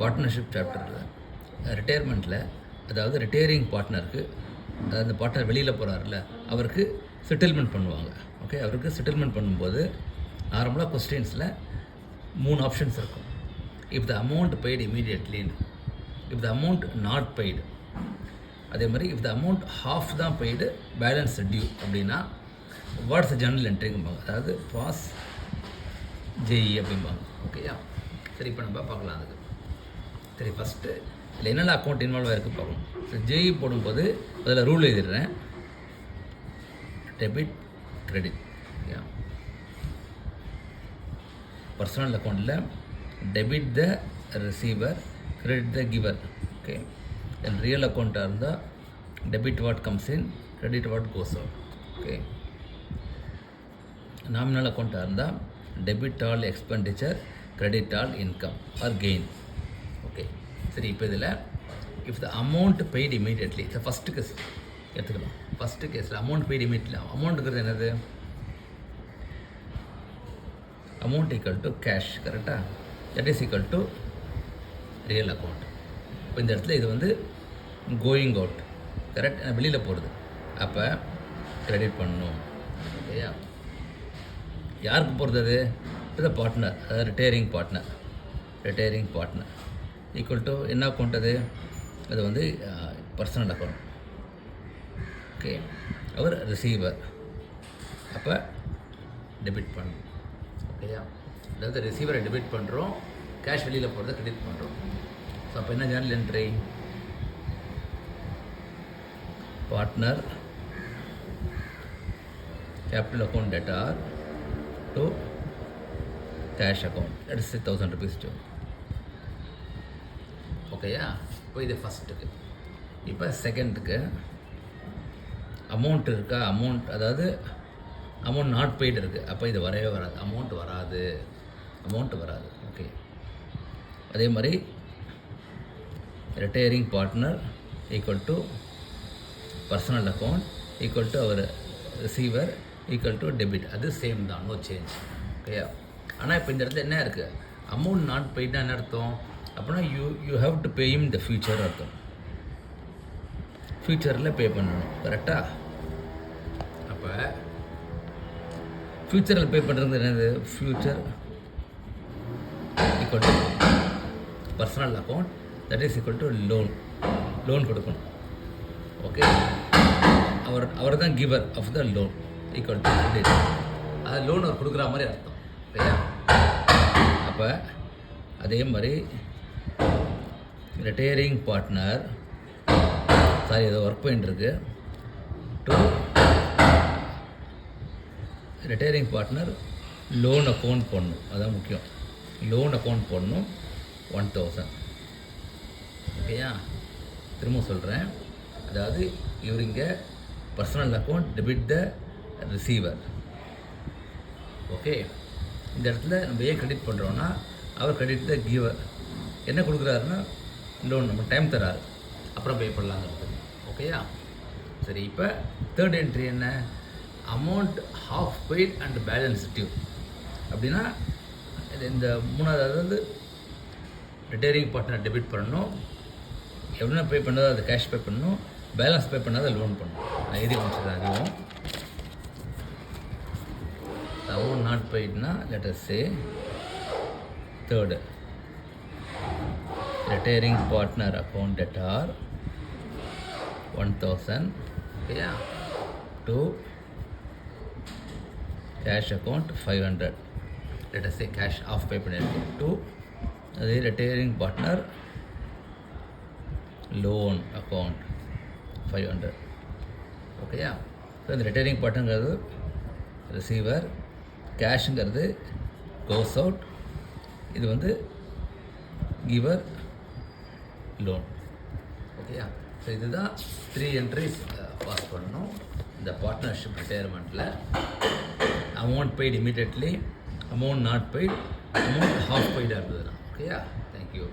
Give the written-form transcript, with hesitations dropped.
Partnership சாப்டரில் ரிட்டையர்மெண்ட்டில், அதாவது retiring பார்ட்னருக்கு, அதாவது அந்த பார்ட்னர் வெளியில் போகிறாருல, அவருக்கு செட்டில்மெண்ட் பண்ணுவாங்க. ஓகே, அவருக்கு செட்டில்மெண்ட் பண்ணும்போது நார்மலாக கொஸ்டின்ஸில் 3 ஆப்ஷன்ஸ் இருக்கும். இஃப் த அமௌண்ட் பெய்டு இமீடியட்லின்னு, if the amount not paid, அதே மாதிரி இஃப் த அமௌண்ட் ஹாஃப் தான் பெய்டு பேலன்ஸ் டியூ அப்படின்னா வாட்ஸ் ஜர்னல் என்ட்ரிங்கும்பாங்க, அதாவது பாஸ் ஜேஇ அப்படிம்பாங்க. ஓகேயா, சரி இப்போ நம்ம பார்க்கலாம். அதுக்கு சரி, ஃபஸ்ட்டு இல்லை என்னென்ன அக்கௌண்ட் இன்வால்வ் ஆகிருக்கு பார்க்கணும். ஸோ ஜேஇ போடும்போது அதில் ரூல் எழுதிடுறேன், டெபிட் கிரெடிட். ஓகே, பர்சனல் அக்கௌண்ட்டில் debit the receiver, credit the giver. Okay, then real அக்கௌண்ட்டாக இருந்தால் debit what comes in, credit what goes out. Okay, nominal அக்கௌண்ட்டாக இருந்தால் debit all expenditure, credit all income or gain. Okay, சரி இப்போ இதில் if the amount paid immediately, இந்த first case எடுத்துக்கலாம். First கேஸில் அமௌண்ட் பெய்டு இமீடியட்லி, அமௌண்ட்டுங்கிறது என்னது, அமௌண்ட் ஈக்குவல் டு கேஷ், கரெக்டாக, that is equal to real account. இப்போ இந்த இடத்துல இது வந்து கோயிங் அவுட், கரெக்ட், வெளியில் போகிறது, அப்போ கிரெடிட் பண்ணணும். ஓகேயா, யாருக்கு போகிறது அது, டு பார்ட்னர், அதாவது retiring partner. Retiring partner equal to என்ன அக்கௌண்ட் அது வந்து பர்சனல் அக்கௌண்ட். ஓகே, அவர் ரிசீவர், அப்போ டெபிட் பண்ணணும். ஓகேயா, அதாவது ரிசீவரை டெபிட் பண்ணுறோம், கேஷ் வெளியில் போகிறத கிரெடிட் பண்ணுறோம். ஸோ அப்போ என்ன journal entry, partner capital account debtor to cash account, that is 1000 rupees to. ஓகேயா, இப்போ இது ஃபஸ்ட்டுக்கு. இப்போ செகண்டுக்கு அமௌண்ட் இருக்கா, அமௌண்ட் அதாவது அமௌண்ட் நாட் பெய்டு இருக்குது, அப்போ இது வரவே வராது, அமௌண்ட் வராது. ஓகே, அதே மாதிரி retiring partner equal to personal account equal to அவர் ரிசீவர் ஈக்குவல் டு டெபிட், அது சேம் தான், நோ சேஞ்ச். ஓகேயா, ஆனால் இப்போ இந்த இடத்துல என்ன இருக்குது, அமௌண்ட் நாட் பெய்டுனா என்ன அர்த்தம் அப்படின்னா you have to pay him the future அர்த்தம், ஃப்யூச்சரில் பே பண்ணணும், கரெக்டாக. அப்போ ஃப்யூச்சரில் பே பண்ணுறது என்னது, future equal to personal account, that is equal to loan கொடுக்கணும். ஓகே, அவர் தான் giver of the loan equal to credit, அது லோன் அவர் கொடுக்குற மாதிரி அர்த்தம். ஓகேயா, அப்போ அதே மாதிரி ரிட்டையரிங் பார்ட்னர், சாரி ஏதோ ஒர்க் பண்ணிட்டுருக்கு, to retiring partner loan account போடணும், அதான் முக்கியம், லோன் அக்கௌண்ட் போடணும் 1000. ஓகேயா, திரும்ப சொல்கிறேன், அதாவது இவர் இங்கே personal account debit the receiver. Okay, இந்த இடத்துல நம்ம ஏன் கிரெடிட் பண்ணுறோன்னா அவர் கிரெடிட் த கிவர், என்ன கொடுக்குறாருன்னா லோன், நம்ம டைம் தராரு, அப்புறம் பே பண்ணலாங்கிறது. ஓகேயா, சரி இப்போ தேர்ட் என்ட்ரி என்ன, amount half paid and balance due அப்படின்னா இந்த மூணாவது, அதாவது ரிட்டையரிங் பார்ட்னர் டெபிட் பண்ணணும், எவ்வளோ பே பண்ணதோ அது கேஷ் பே பண்ணணும், பேலன்ஸ் பே பண்ணாத லோன் பண்ணணும். நான் எழுதி முடிச்சிடுறேன். அதுவும் அமௌண்ட் நாட் பெய்ட்னா let us say third, retiring partner account debtor 1000. ஓகேயா, to cash account 500, let us say cash half pay பண்ணியிருக்கு, டு அது ரிட்டையரிங் பார்ட்னர் லோன் அக்கௌண்ட் 500. ஓகேயா, ஸோ இந்த ரிட்டையரிங் பார்ட்னருங்கிறது ரிசீவர், கேஷுங்கிறது கோஸ் அவுட், இது வந்து கிவர் லோன். ஓகேயா, so இதுதான் 3 என்ட்ரிஸ் பாஸ் பண்ணணும் இந்த பார்ட்னர்ஷிப் ரிட்டையர்மெண்ட்டில். Amount paid immediately, amount not paid, amount half பெய்டாக இருந்ததுன்னா. ஓகேயா, தேங்க்யூ.